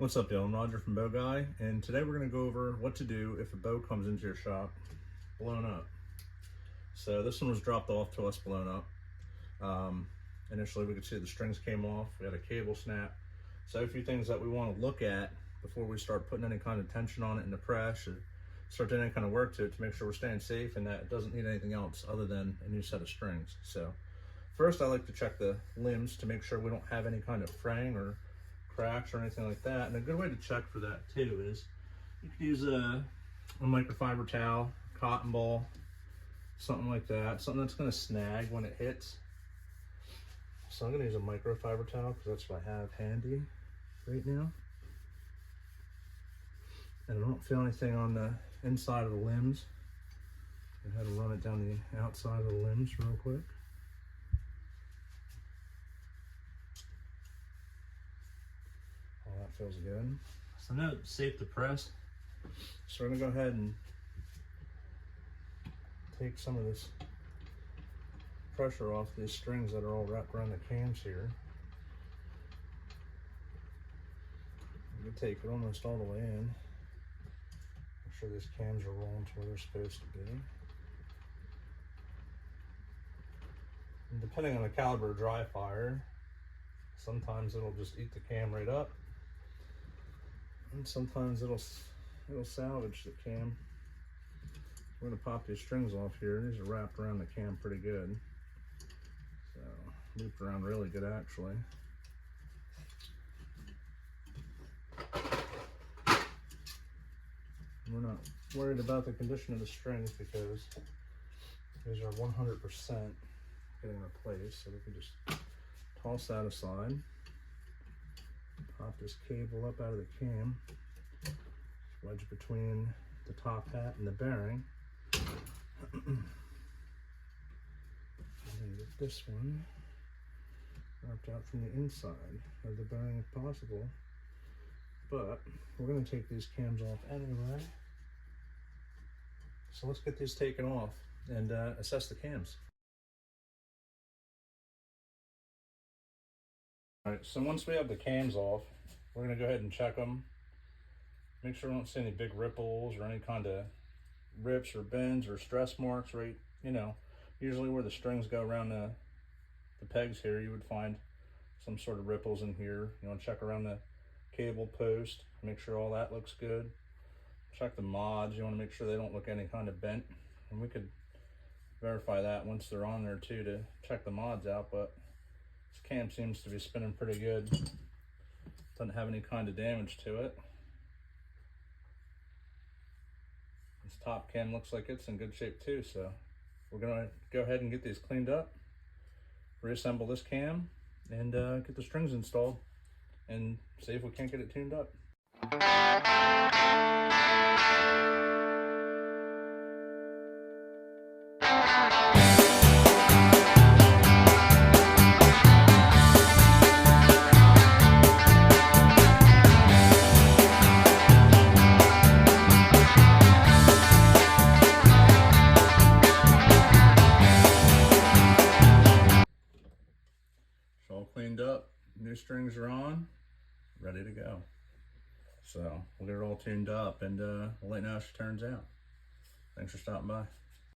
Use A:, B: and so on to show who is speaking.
A: What's up, y'all? I'm Roger from Bow Guy, and today we're going to go over what to do if a bow comes into your shop blown up. So this one was dropped off to us blown up. Initially we could see the strings came off, we had a cable snap. So a few things that we want to look at before we start putting any kind of tension on it in the press or start doing any kind of work to it to make sure we're staying safe and that it doesn't need anything else other than a new set of strings. So first I like to check the limbs to make sure we don't have any kind of fraying or cracks or anything like that. And a good way to check for that too is you could use a microfiber towel, cotton ball, something like that, something that's going to snag when it hits. So I'm going to use a microfiber towel because that's what I have handy right now. And I don't feel anything on the inside of the limbs. I had to run it down the outside of the limbs real quick. That feels good. So now it's safe to press. So we're gonna go ahead and take some of this pressure off these strings that are all wrapped around the cams here. You can take it almost all the way in. Make sure these cams are rolling to where they're supposed to be. And depending on the caliber of dry fire, sometimes it'll just eat the cam right up. And sometimes it'll salvage the cam. We're gonna pop these strings off here. These are wrapped around the cam pretty good. So looped around really good actually. We're not worried about the condition of the strings because these are 100% getting replaced. So we can just toss that aside. Pop this cable up out of the cam, wedge between the top hat and the bearing. And then get this one wrapped out from the inside of the bearing if possible. But we're going to take these cams off anyway. So let's get these taken off and assess the cams. All right, so once we have the cams off, we're gonna go ahead and check them. Make sure we don't see any big ripples or any kind of rips or bends or stress marks, right? You know, usually where the strings go around the pegs here, you would find some sort of ripples in here. You want to check around the cable post, make sure all that looks good. Check the mods, you want to make sure they don't look any kind of bent. And we could verify that once they're on there too to check the mods out, but this cam seems to be spinning pretty good. Doesn't have any kind of damage to it. This top cam looks like it's in good shape too, so we're gonna go ahead and get these cleaned up, reassemble this cam, and get the strings installed and see if we can't get it tuned up. All cleaned up, new strings are on, ready to go. So we'll get it all tuned up and we'll let you know how she turns out. Thanks for stopping by.